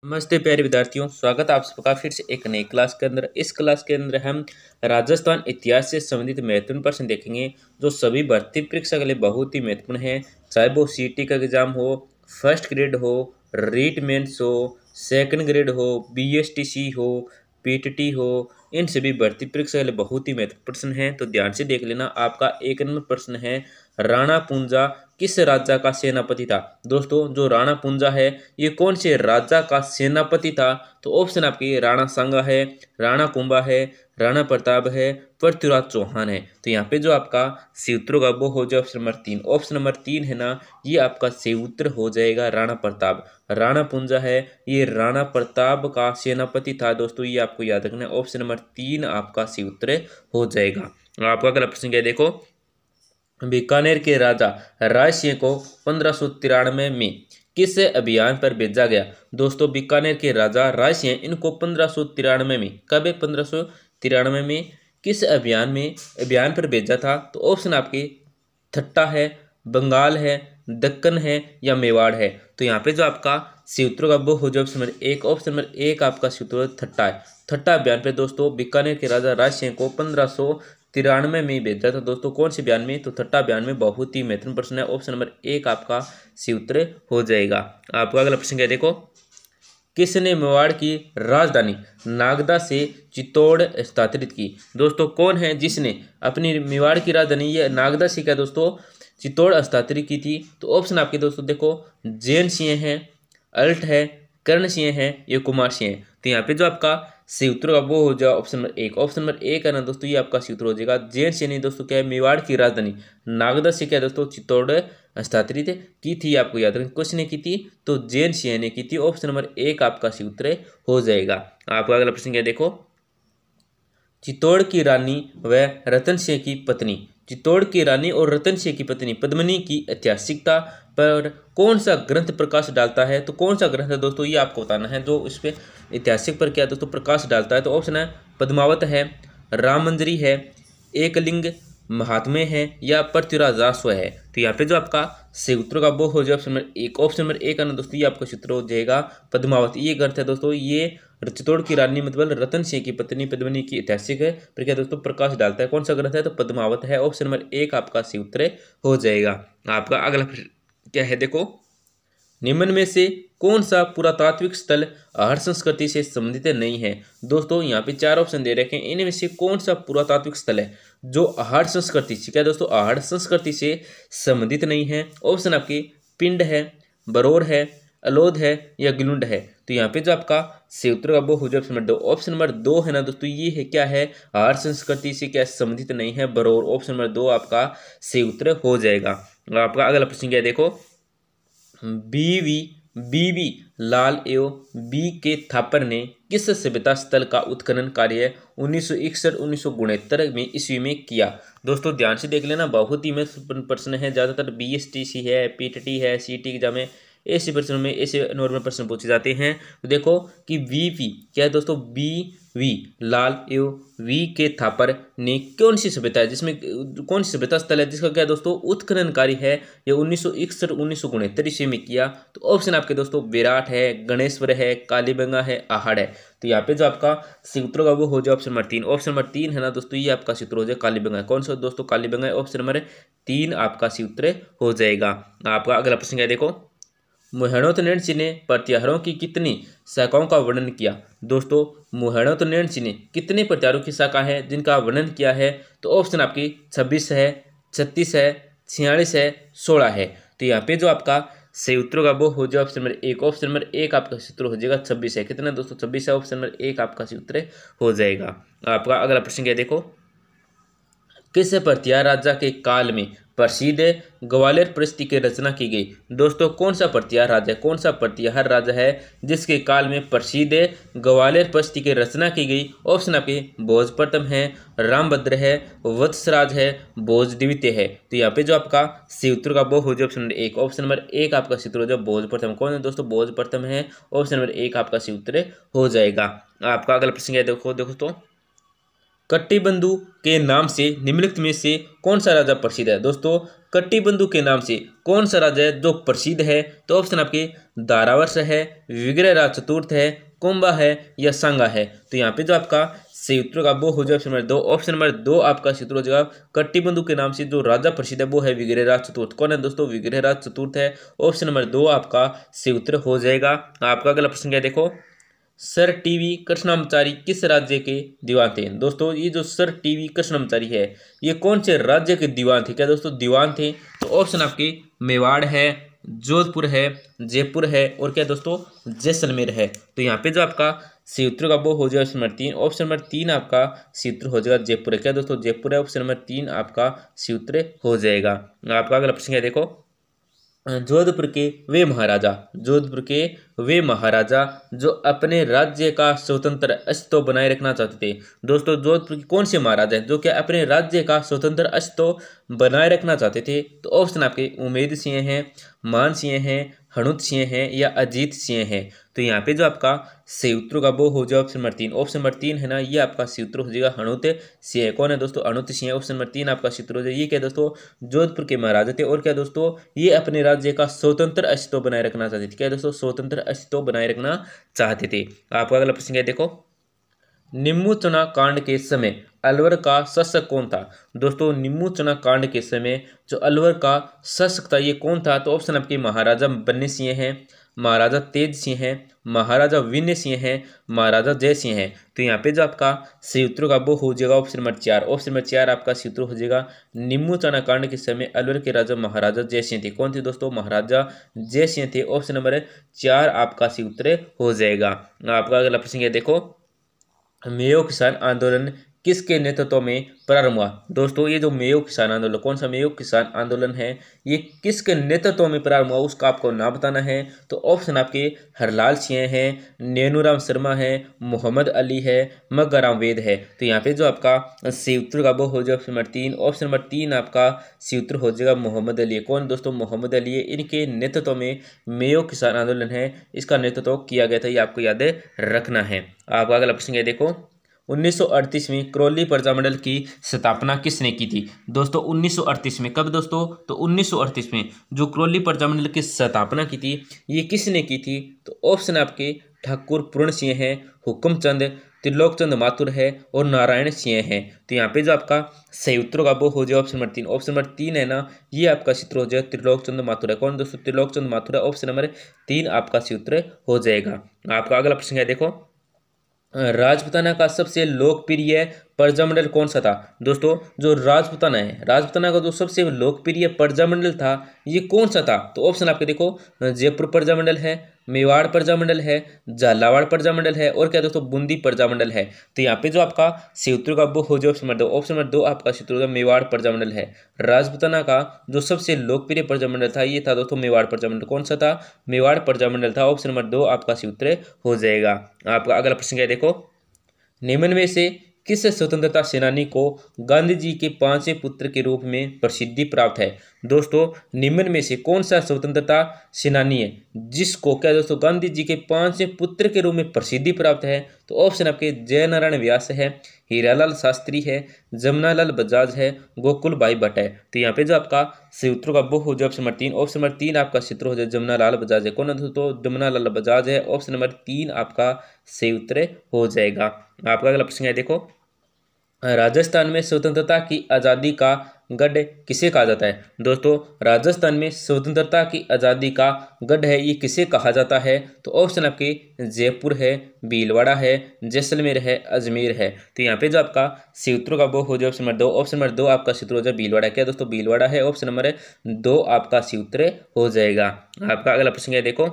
नमस्ते प्यारे विद्यार्थियों, स्वागत है आप सबका फिर से एक नई क्लास के अंदर। इस क्लास के अंदर हम राजस्थान इतिहास से संबंधित महत्वपूर्ण प्रश्न देखेंगे जो सभी भर्ती परीक्षा के लिए बहुत ही महत्वपूर्ण है। चाहे वो सीटी का एग्जाम हो, फर्स्ट ग्रेड हो, रीट मेंस हो, सेकंड ग्रेड हो, बीएसटीसी हो, पीटीटी हो, इन सभी भर्ती परीक्षा के लिए बहुत ही महत्वपूर्ण प्रश्न है। तो ध्यान से देख लेना। आपका एक नंबर प्रश्न है, राणा पूंजा किस राजा का सेनापति था। दोस्तों, जो राणा पूंजा है ये कौन से राजा का सेनापति था? तो ऑप्शन आपके राणा सांगा है, राणा कुंभा है, राणा प्रताप है, पृथ्वीराज चौहान है। तो यहाँ पे जो आपका सही उत्तर होगा वो हो जाए ऑप्शन नंबर 3। ऑप्शन नंबर 3 है ना, ये आपका सही उत्तर हो जाएगा राणा प्रताप। राणा पूंजा है ये राणा प्रताप का सेनापति था। दोस्तों, ये आपको याद रखना है। ऑप्शन नंबर 3 आपका सही उत्तर हो जाएगा। आपका अगला प्रश्न क्या है, देखो। बीकानेर के राजा राय सिंह को 1593 में किस अभियान पर भेजा गया? दोस्तों, बीकानेर के राजा राय सिंह इनको 1593 में, कब है 1593 में, किस अभियान पर भेजा था? तो ऑप्शन आपके थट्टा है, बंगाल है, दक्कन है या मेवाड़ है। तो यहाँ पे जो आपका सही उत्तर का वो हो जाए ऑप्शन नंबर 1। ऑप्शन नंबर 1 आपका सही उत्तर थट्टा है। थट्टा अभियान पे दोस्तों बीकानेर के राजा राज सिंह को 1593 में भेजा था। दोस्तों, कौन से बयान में? तो थट्टा बयान में। बहुत ही महत्वपूर्ण प्रश्न है। ऑप्शन नंबर 1 आपका सही उत्तर हो जाएगा। आपका अगला प्रश्न क्या है, देखो। किसने मेवाड़ की राजधानी नागदा से चित्तौड़ स्थानांतरित की? दोस्तों, कौन है जिसने अपनी मेवाड़ की राजधानी ये नागदा से क्या दोस्तों चित्तौड़ स्थानांतरित की थी? तो ऑप्शन आपके दोस्तों देखो, जैन सिंह है, अल्ट है, कर्ण सिंह है, ये कुमार सिंह है। तो यहाँ पे जो आपका सही उत्तर का वो हो जाए ऑप्शन नंबर 1। ऑप्शन नंबर 1 है ना दोस्तों, ये आपका सही उत्तर हो जाएगा। जैन सिंह ने दोस्तों क्या है, मेवाड़ की राजधानी नागदा से क्या दोस्तों चित्तौड़ स्थानांतरित की थी। आपको याद रखना, किसने की थी? तो जैन सिंह ने की थी। ऑप्शन नंबर 1 आपका सही उत्तर हो जाएगा। आपका अगला प्रश्न क्या है, देखो। चित्तौड़ की रानी व रतन सिंह की पत्नी, चित्तौड़ की रानी और रतन सिंह की पत्नी पद्मिनी की ऐतिहासिकता पर कौन सा ग्रंथ प्रकाश डालता है? तो कौन सा ग्रंथ है दोस्तों, ये आपको बताना है जो इस पे ऐतिहासिक पर क्या दोस्तों प्रकाश डालता है। तो ऑप्शन है पद्मावत है, राम मंजरी है, एकलिंग महात्म्य है या पृथ्वीराज रासव है। तो यहाँ पे जो आपका सही उत्तर का वो हो जाए ऑप्शन नंबर 1। ऑप्शन नंबर 1 है ना दोस्तों, ये आपका सूत्र हो जाएगा पद्मावत। ये ग्रंथ है दोस्तों, ये चित्तौड़ की रानी मतलब रतन सिंह की पत्नी पद्मिनी की ऐतिहासिक है पर क्या दोस्तों प्रकाश डालता है। कौन सा ग्रंथ है? तो पद्मावत है। ऑप्शन नंबर 1 आपका सही उत्तर हो जाएगा। आपका अगला प्रश्न क्या है, देखो। निम्न में से कौन सा पुरातात्विक स्थल आहड़ संस्कृति से संबंधित नहीं है? दोस्तों, यहाँ पे 4 ऑप्शन दे रखे हैं। इनमें से कौन सा पुरातात्विक स्थल है जो आहड़ संस्कृति से क्या दोस्तों आहड़ संस्कृति से संबंधित नहीं है? ऑप्शन आपके पिंड है, बरौर है, अलोद है या गिलुंड है। तो यहाँ पे जो आपका सही उत्तर का वो हो जाए ऑप्शन नंबर 2। ऑप्शन नंबर 2 है ना दोस्तों, ये है क्या है, आहड़ संस्कृति से क्या संबंधित नहीं है, बरौर। ऑप्शन नंबर 2 आपका सही उत्तर हो जाएगा। आपका अगला प्रश्न क्या है, देखो। बीवी बीवी लाल एवं बी के थापर ने किस सभ्यता स्थल का उत्खनन कार्य 1961-1969 में ईस्वी में किया? दोस्तों, ध्यान से देख लेना, बहुत ही महत्वपूर्ण प्रश्न है। ज़्यादातर बीएसटीसी है, पीटीटी है, सीटी एग्जाम में ऐसे प्रश्नों में ऐसे नॉर्मल प्रश्न पूछे जाते हैं। तो देखो कि वी क्या है दोस्तों, बी वी लाल एवं वी के थापर ने कौन सी सभ्यता है जिसमें कौन सी सभ्यता स्थल है जिसका क्या दोस्तों उत्खनन कार्य है ये 1961-1969 ईस्वी में किया? तो ऑप्शन आपके दोस्तों विराट है, गणेश्वर है, कालीबंगा है, आहड़ है। तो यहाँ पे जो आपका सूत्रों का वो हो जाए ऑप्शन नंबर 3। ऑप्शन नंबर 3 है ना दोस्तों, ये आपका सूत्र हो जाए कालीबंगा। कौन सा दोस्तों? कालीबंगा है। ऑप्शन नंबर 3 आपका सूत्र हो जाएगा। आपका अगला प्रश्न क्या है, देखो। मुहैणोत नैणसी ने प्रत्याहारों की कितनी शाखाओं का वर्णन किया? दोस्तों, मुहैणोत नैणसी ने कितने प्रत्याहारों की शाखा है जिनका वर्णन किया है? तो ऑप्शन आपकी 26 है, 36 है, 46 है, 16 है। तो यहाँ पे जो आपका सही उत्तर का वो हो जाए ऑप्शन नंबर 1। ऑप्शन नंबर 1 आपका सूत्र हो जाएगा 26 है। कितना दोस्तों? 26 है। ऑप्शन नंबर 1 आपका सूत्र हो जाएगा। आपका अगला प्रश्न क्या है, देखो। किस प्रतिहार राजा के काल में प्रसिद्ध ग्वालियर परिस्थि की रचना की गई? दोस्तों, कौन सा प्रतिहार राजा है, कौन सा प्रतिहार राजा है जिसके काल में प्रसिद्ध ग्वालियर परिस्थि की रचना की गई? ऑप्शन आपके भोज प्रथम है, रामभद्र है, वत्सराज है, भोज द्वितीय है। तो यहाँ पे जो आपका सही उत्तर का वो हो जाए ऑप्शन नंबर 1। ऑप्शन नंबर 1 आपका सही उत्तर हो जाए भोज प्रथम। कौन है दोस्तों? भोज प्रथम है। ऑप्शन नंबर 1 आपका सही उत्तर हो जाएगा। आपका अगला प्रश्न क्या है, देखो देखो तो। कट्टीबंधु के नाम से निम्नलिखित में से कौन सा राजा प्रसिद्ध है? दोस्तों, कटिबंधु के नाम से कौन सा राज्य है जो प्रसिद्ध है? तो ऑप्शन आपके धारावर्ष है, विग्रहराज चतुर्थ है, कुंभा है या सांगा है। तो यहाँ पे जो आपका सही उत्तर का वो हो जाएगा ऑप्शन नंबर 2। ऑप्शन नंबर 2 आपका सूत्र हो जाएगा कटिबंधु के नाम से जो राजा प्रसिद्ध है वो है विग्रहराज चतुर्थ। कौन है दोस्तों? विग्रहराज चतुर्थ है। ऑप्शन नंबर 2 आपका सही उत्तर हो जाएगा। आपका अगला प्रश्न क्या है देखो, सर टीवी कृष्णाचारी किस राज्य के दीवान थे? दोस्तों ये जो सर टीवी कृष्णाचारी है ये कौन से राज्य के दीवान थे? क्या दोस्तों दीवान थे? तो ऑप्शन आपके मेवाड़ है, जोधपुर है, जयपुर है और क्या दोस्तों जैसलमेर है। तो यहाँ पे जो आपका सही उत्तर का वो हो जाएगा ऑप्शन नंबर 3। ऑप्शन नंबर 3 आपका सही उत्तर हो जाएगा जयपुर है। क्या दोस्तों जयपुर है। ऑप्शन नंबर 3 आपका सही उत्तर हो जाएगा। आपका अगला प्रश्न है देखो, जोधपुर के वे महाराजा जो अपने राज्य का स्वतंत्र अस्तित्व बनाए रखना चाहते थे। दोस्तों जोधपुर के कौन से महाराजा हैं जो कि अपने राज्य का स्वतंत्र अस्तित्व बनाए रखना चाहते थे? तो ऑप्शन आपके उमेद सिंह हैं, मान सिंह हैं, हनुत सिंह हैं या अजीत सिंह हैं। तो यहाँ पे जो आपका सही उत्तर का वो हो जाए ऑप्शन नंबर 3। ऑप्शन नंबर 3 है ना, ये आपका सही उत्तर हो जाएगा हनुत सिंह। कौन है दोस्तों? हनुत सिंह। ऑप्शन नंबर 3 आपका सही उत्तर हो जाएगा। ये क्या दोस्तों जोधपुर के महाराजा थे और क्या दोस्तों ये अपने राज्य का स्वतंत्र अस्तित्व बनाए रखना चाहते थे। क्या दोस्तों स्वतंत्र अस्तित्व बनाए रखना चाहते थे। आपका अगला प्रश्न क्या देखो, निम्बू चना कांड के समय अलवर का शासक कौन था? दोस्तों निम्बू चना कांड के समय जो अलवर का शासक था ये कौन था? तो ऑप्शन आपके महाराजा बन्नी सिंह हैं, महाराजा तेज सिंह हैं, महाराजा विनय सिंह हैं, महाराजा जय सिंह हैं। तो यहाँ पे जो आपका सही उत्तर का वो हो जाएगा ऑप्शन नंबर 4। ऑप्शन नंबर 4 आपका सही उत्तर हो जाएगा। निम्बू चना कांड के समय अलवर के राजा महाराजा जय सिंह थे। कौन थे दोस्तों? महाराजा जय सिंह थे। ऑप्शन नंबर 4 आपका सही उत्तर हो जाएगा। आपका अगला प्रश्न है देखो, मेयो किसान आंदोलन किसके नेतृत्व में प्रारंभ हुआ? दोस्तों ये जो मेयो किसान आंदोलन, कौन सा मेयो किसान आंदोलन है ये किसके नेतृत्व में प्रारंभ हुआ उसका आपको नाम बताना है। तो ऑप्शन आपके हरलाल सिंह है, नेनूराम शर्मा है, मोहम्मद अली है, मग्गाराम वेद है। तो यहाँ पे जो आपका सही उत्तर का वो हो जाएगा ऑप्शन नंबर 3। ऑप्शन नंबर 3 आपका सही उत्तर हो जाएगा मोहम्मद अली। कौन दोस्तों? मोहम्मद अली है। इनके नेतृत्व में मेयो किसान आंदोलन है इसका नेतृत्व किया गया था, ये आपको याद रखना है। आपका अगला प्रश्न है देखो, 1938 में करौली प्रजामंडल की स्थापना किसने की थी? दोस्तों 1938 में कब दोस्तों? तो 1938 में जो करौली प्रजामंडल की स्थापना की थी ये किसने की थी? तो ऑप्शन आपके ठाकुर पूर्ण सिंह है, हुक्मचंद, त्रिलोकचंद माथुर है और नारायण सिंह है। तो यहाँ पे जो आपका सही उत्तर का वो हो जाए ऑप्शन नंबर 3। ऑप्शन नंबर 3 है ना, ये आपका सूत्र हो जाए त्रिलोकचंद माथुर है। कौन दोस्तों? त्रिलोकचंद माथुर है। ऑप्शन नंबर 3 आपका सूत्र हो जाएगा। आपका अगला प्रश्न है देखो, राजपूताना का सबसे लोकप्रिय प्रजामंडल कौन सा था? दोस्तों जो राजपूताना है, राजपूताना का जो सबसे लोकप्रिय प्रजामंडल था ये कौन सा था? तो ऑप्शन आपके देखो, जयपुर प्रजामंडल है, मेवाड़ प्रजामंडल है, झालावाड़ प्रजामंडल है और क्या दोस्तों बूंदी प्रजामंडल है। तो यहाँ पे जो आपका सही उत्तर का वो हो जाए ऑप्शन नंबर 2। ऑप्शन नंबर 2 आपका सही उत्तर होगा मेवाड़ प्रजामंडल है। राजपूताना का जो सबसे लोकप्रिय प्रजामंडल था ये था दोस्तों मेवाड़ प्रजामंडल। कौन सा था? मेवाड़ प्रजामंडल था। ऑप्शन नंबर 2 आपका सही उत्तर हो जाएगा। आपका अगला प्रश्न क्या है देखो, निम्न में से किस स्वतंत्रता सेनानी को गांधी जी के 5वें पुत्र के रूप में प्रसिद्धि प्राप्त है? दोस्तों निम्न में से कौन सा स्वतंत्रता सेनानी है जिसको क्या दोस्तों गांधी जी के 5वें पुत्र के रूप में प्रसिद्धि प्राप्त है? तो ऑप्शन आपके जयनारायण व्यास है, हीरालाल शास्त्री है, जमुनालाल बजाज है, गोकुल भाई भट्ट है। तो यहाँ पे जो आपका सही उत्तर का वो हो जाए ऑप्शन नंबर 3। ऑप्शन नंबर 3 आपका सूत्र हो जाए जमुनालाल बजाज है। कौन है दोस्तों? जमुनालाल बजाज है। ऑप्शन नंबर 3 आपका सही उत्तर हो जाएगा। आपका अगला प्रश्न है देखो, राजस्थान में स्वतंत्रता की आज़ादी का गढ़ किसे कहा जाता है? दोस्तों राजस्थान में स्वतंत्रता की आज़ादी का गढ़ है ये किसे कहा जाता है? तो ऑप्शन आपके जयपुर है, भीलवाड़ा है, जैसलमेर है, अजमेर है। तो यहाँ पे जो आपका सही उत्तर का वो हो जाए ऑप्शन नंबर 2। ऑप्शन नंबर 2 आपका सही उत्तर हो जाए भीलवाड़ा। क्या दोस्तों? भीलवाड़ा है। ऑप्शन नंबर 2 आपका सही उत्तर हो जाएगा। आपका अगला प्रश्न है देखो,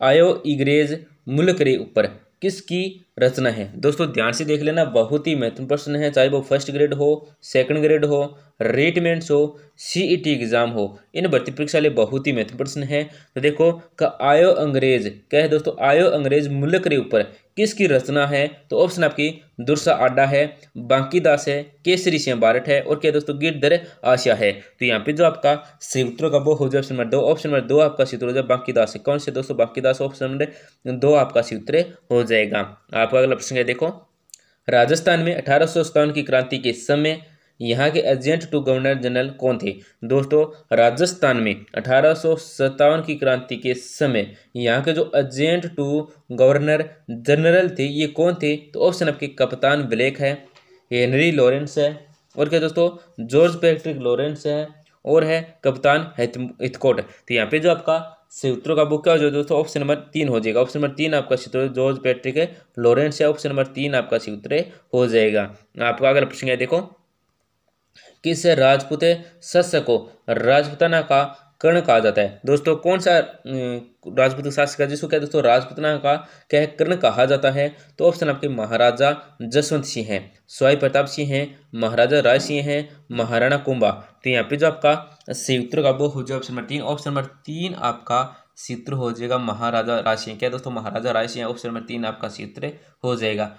आयो इंग्रेज मुल्क रे ऊपर किसकी रचना है? दोस्तों ध्यान से देख लेना, बहुत ही महत्वपूर्ण प्रश्न है, चाहे वो फर्स्ट ग्रेड हो, सेकंड ग्रेड हो, रेटमेंट्स हो, सीईटी एग्जाम हो, इन भर्ती परीक्षा लिए बहुत ही महत्वपूर्ण प्रश्न है। तो देखो का आयो अंग्रेज क्या है दोस्तों? आयो अंग्रेज मुल्क रे ऊपर किसकी रचना है? तो ऑप्शन आपकी दुर्सा आडा है, बांकीदास है, केसरी सिंह बारट है और क्या दोस्तों गिरधर आशा है। तो यहाँ पे जो आपका सही उत्तर का वो हो जाए ऑप्शन नंबर 2। ऑप्शन नंबर 2 आपका सही उत्तर हो जाए बांकीदास है। कौन से दोस्तों? बांकीदास। ऑप्शन नंबर 2 आपका सही उत्तर हो जाएगा। आपका अगला प्रश्न है देखो, राजस्थान में 1857 की क्रांति के समय यहाँ के एजेंट टू गवर्नर जनरल कौन थे? दोस्तों राजस्थान में 1857 की क्रांति के समय यहाँ के जो एजेंट टू गवर्नर जनरल थे ये कौन थे? तो ऑप्शन आपके कप्तान ब्लेक है, हेनरी लॉरेंस है, और क्या दोस्तों जॉर्ज पैट्रिक लॉरेंस है, और है कप्तान हिथकोट। तो यहाँ पे जो आपका सूत्रों का बुक क्या हो जाएगा दोस्तों? ऑप्शन नंबर 3 हो जाएगा। ऑप्शन नंबर 3 आपका सूत्र जॉर्ज पैट्रिक लॉरेंस है। ऑप्शन नंबर 3 आपका सूत्र हो जाएगा। आपका अगला प्रश्न है, देखो किस राजपूत शासक को राजपूताना का कर्ण कहा जाता है? दोस्तों कौन सा राजपूत शासक है जिसको क्या दोस्तों राजपूताना का क्या है कर्ण कहा जाता है? तो ऑप्शन आपके महाराजा जसवंत सिंह हैं, सवाई प्रताप सिंह हैं, महाराजा राय सिंह हैं, महाराणा कुंभा। तो यहाँ पे जो आपका सूत्र का वो हो जाएगा ऑप्शन नंबर 3। ऑप्शन नंबर 3 आपका सूत्र हो जाएगा महाराजा राय सिंह। क्या दोस्तों महाराजा राय सिंह? ऑप्शन नंबर 3 आपका सूत्र हो जाएगा।